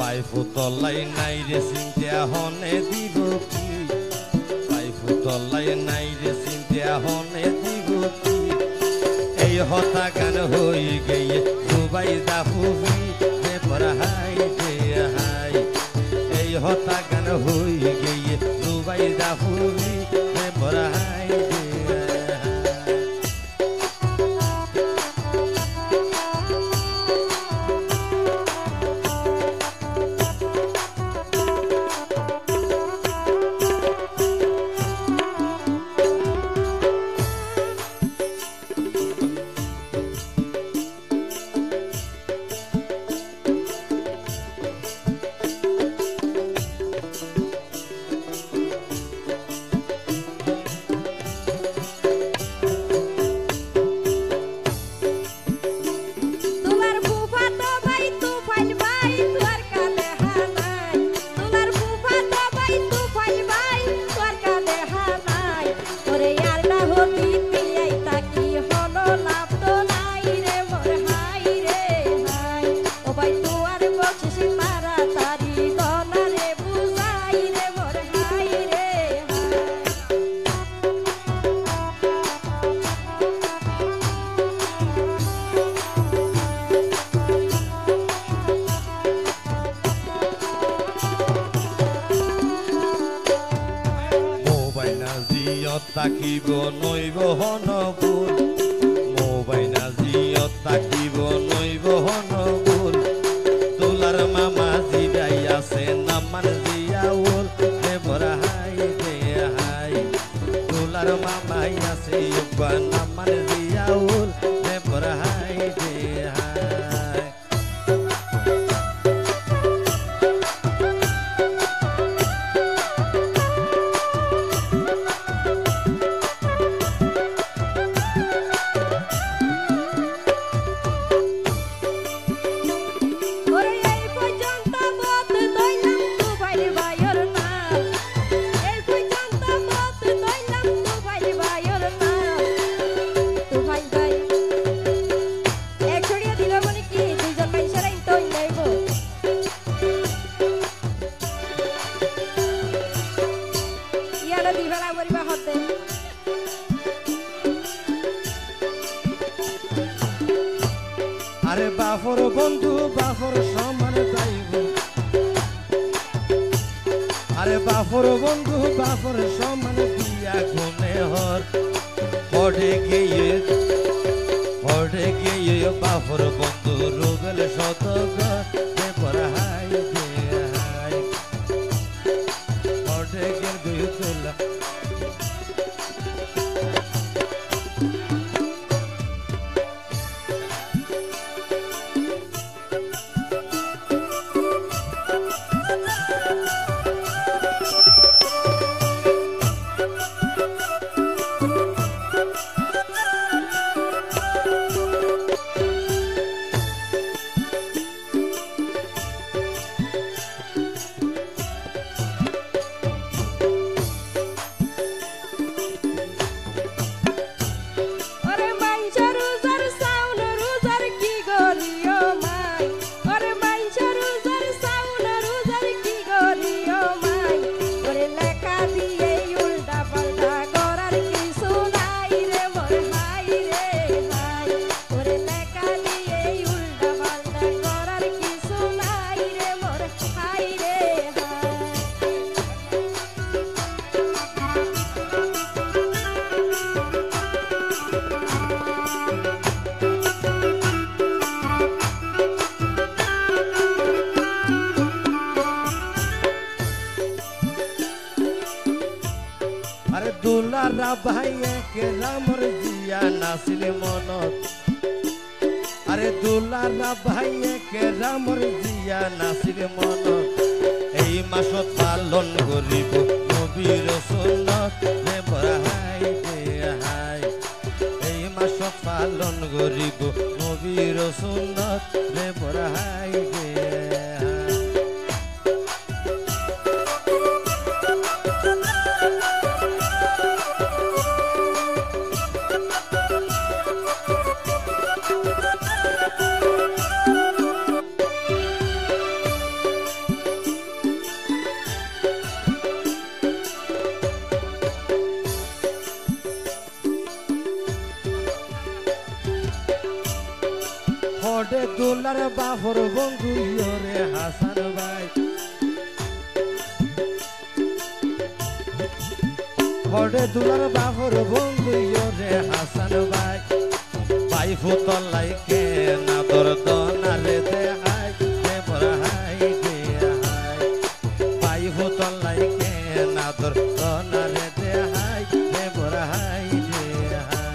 পাই ফুতলাই নাই রে চিন্তা হনে দিব কি পাই ফুতলাই নাই রে চিন্তা হনে দিব কি এই হতা গান হই গিয়ে দুবাই দাফুবি রে পরহাই দে হাই এই হতা গান হই গিয়ে দুবাই দাফুবি রে পরহাই দে তাকিব নইব হনবুল মোবাইনা জিয়ত তাকিব নইব হনবুল তোলার মামা জিরাই আছে নামান জিয়াউল রে বড়হাই দে হাই তোলার মামাই আছে ইবা নামান জিয়াউল রে বড়হাই দে হাই আরে বাফর বন্ধু বাফর সমান যাইব আরে বাফর বন্ধু বাফর সমান দিয়া গুনে হর পড়ে গিয়ে বাফর বন্ধু রুবেল শতক রে পরহাই দে হাই পড়ে গিয়ে দুই তোলা দুলারা ভাইয়ে কে রামর জিয়া নাসিল মনত আরে দুলারা ভাইয়ে কে রামর জিয়া নাসিল মনত এই মাসত পালন করিব নবীর সুন্নত রে বড়হাই দে হাই এই মাসত পালন করিব নবীর সুন্নত রে বড়হাই দে হরে দোলার বাপর বন্ধু রে হাসান ভাই হরে দোলার বাপর বন্ধু রে হাসান ভাই ভাই ফুতলাই কে না তোর দনারে দেখাই রে বড়াই দে হাই ভাই ফুতলাই কে না তোর দনারে দেখাই রে বড়াই দে হাই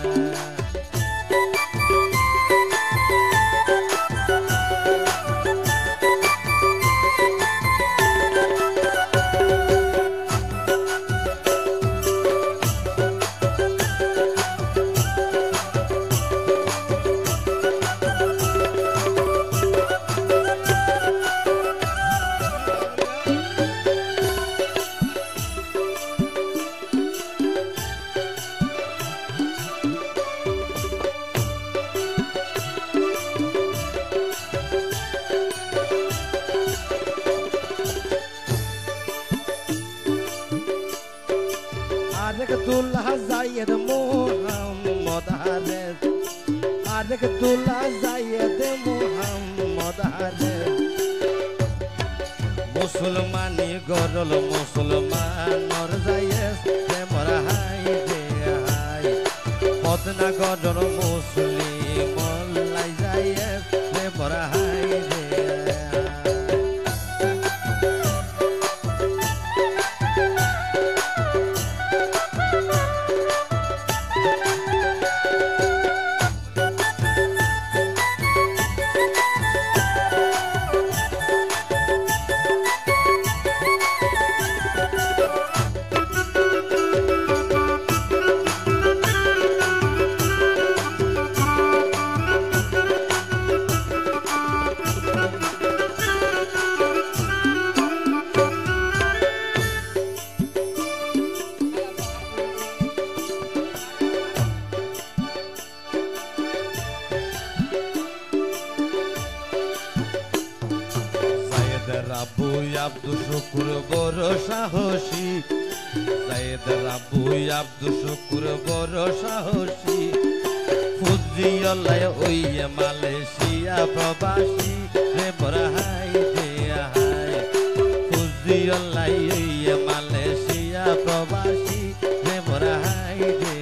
আরেক দুল্লাহ জায়েদ মোহাম্মদ হারেস আরেক দুল্লাহ জায়েদ মোহাম্মদ হারেস মুসলমানি গরল মুসলমানর জায়েস প্রেমর হাই দে হাই পদনা গরল মুসলিম লাই জায়েস প্রেমর হাই দে রাবু আব্দুল শুকুর বড় সাহসী সাইয়েদ রাবু আব্দুল শুকুর বড় সাহসী ফুজিয়াল্লাহ ওই মালয়েশিয়া প্রবাসী রে বড়াই দে হাই ফুজিয়াল্লাহ ওই মালয়েশিয়া প্রবাসী রে বড়াই দে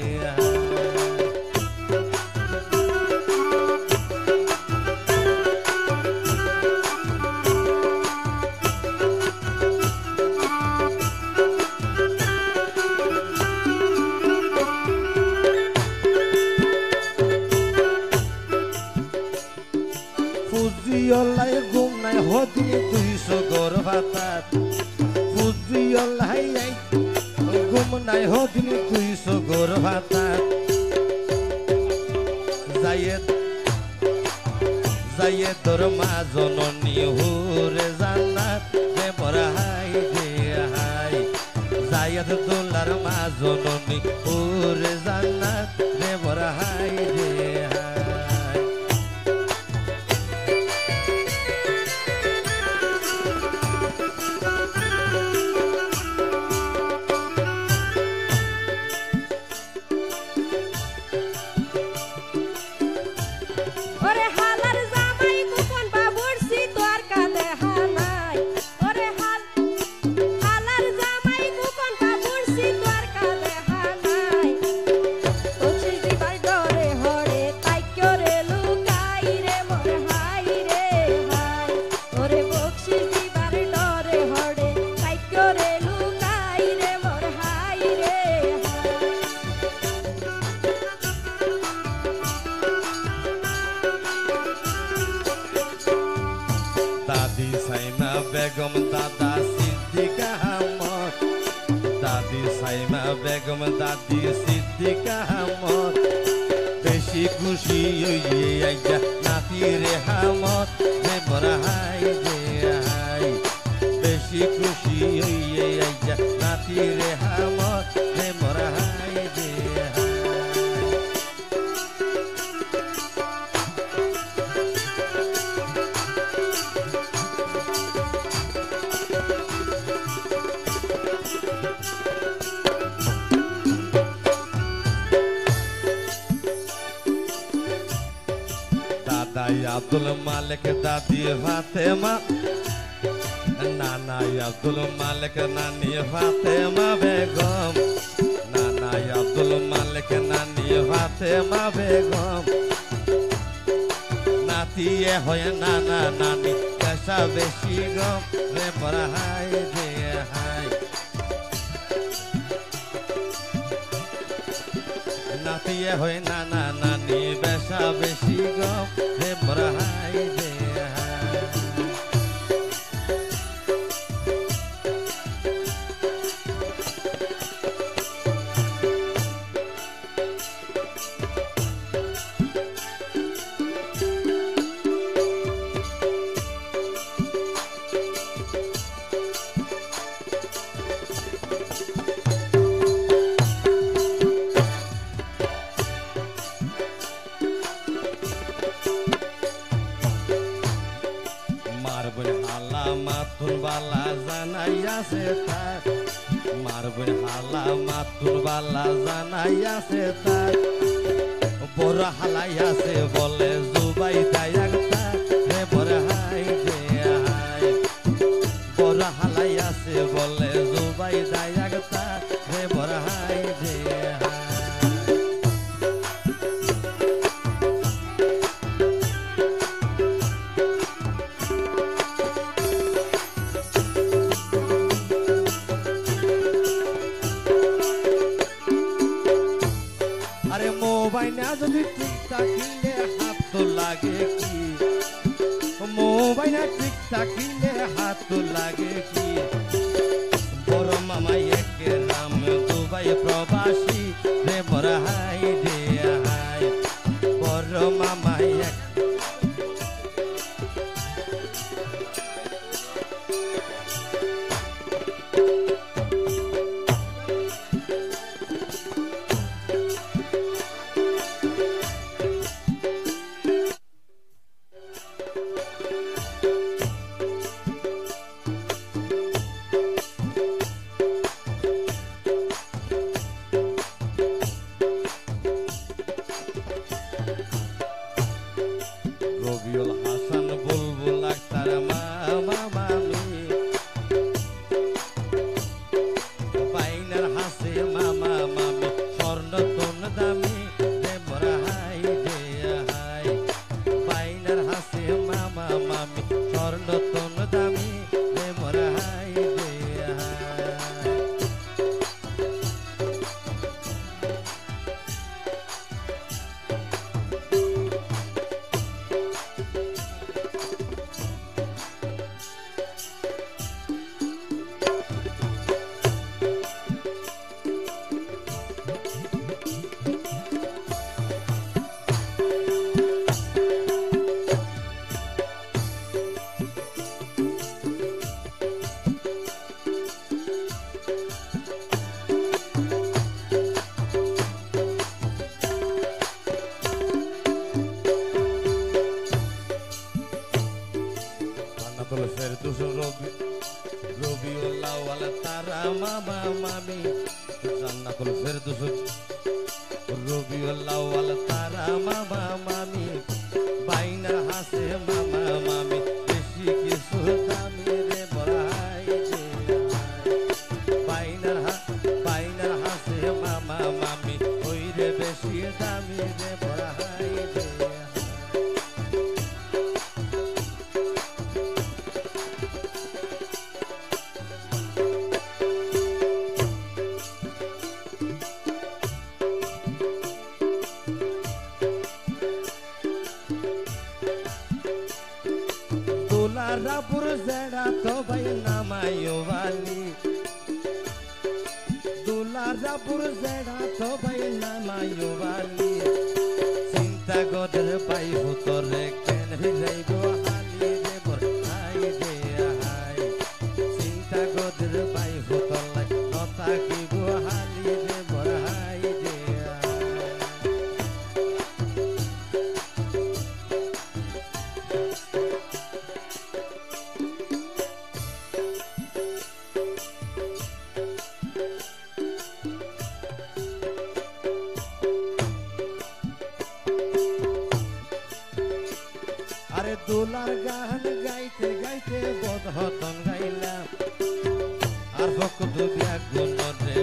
ফুজিয়াল্লাহ ঘুম নাই হদিন 200 গর ভাতাত ফুজিয়াল্লাহ ঘুম নাই হদিন 200 গর ভাতাত জায়েদর মা জননী হুরে জান্নাত রে বড়াই দে হাই জায়েদ দোলার মা জননী হুরে জান্নাত রে বড়াই দে হাই দাদি সাইমা বেগম দাদা সিদ্দিকা আহমদ দাদি সাইমা বেগম দাদি সিদ্দিকা আহমদ বেশি খুশি হইয়ে আইজা নাতি রে হামদ রে বড়াই দে হাই বেশি খুশি হইয়ে আইজা নাতি রে হামদ রে বড়াই দে আব্দুল মালিক দাদি ফাতেমা নানাই আব্দুল মালিক নানি ফাতেমা বেগম নানাই আব্দুল মালিক নানি ফাতেমা বেগম নাতিয়ে হয় নানা নানি পেশা বেশি গম রে পরা হাই রে হাই নাতিয়ে হয় নানা নানি পেশা বেশি গম রে পরা হাই রে হাই মাতুন বালা জানাইয়াছে তার মারবই হালা মাতুন বালা জানাইয়াছে তার বড় হালাইয়াছে বলে জুবাই দায়াক তার রে বড় হাই রে হাই বড় হালাইয়াছে বলে জুবাই দায়াক তার রে বড় হাই রে হাই মোবাইনা যদি ঠিকঠাক কিনলে হাত তো লাগে কি মোবাইনা ঠিকঠাক কিনলে হাত তো লাগে কি বড় মামা একে নাম দুবাই প্রবাসী রে বড় হাই রে হাই বড় মামা এক রবিউল হাসান বুলবুল আক্তার মামা মামি বাইনার হাসে মামা মামি স্বর্ণ তোন দামি রে বড় হাই রে হাই বাইনার হাসে মামা মামি স্বর্ণ তোন দামি রে বড় হাই রে হাই রবিউল আউয়াল তারা মামা মামি জান্নাতুল ফেরদৌস রবিউল আউয়াল তারা মামা মামি বাইনার হাসে মামা মামি বেশি কিছু দামি রে বড় হাই রে বাইনার হাসে মামা মামি ওই রে বেশি দামি রে বড় হাই রে दुलारापुर जड़ा तो भाई नामायो वाली दुलारापुर जड़ा तो भाई नामायो वाली चिंता गोदर पाई भूतरे केन हिजाइबो हाली रे बर हाय रे हाय चिंता गोदर पाई भूतरे नता किबो हाली रे बर हाय रे আরে দোলার গান গাইতে গাইতে বদহতন গাইলাম আর ভক্ত ব্যাগুণ রে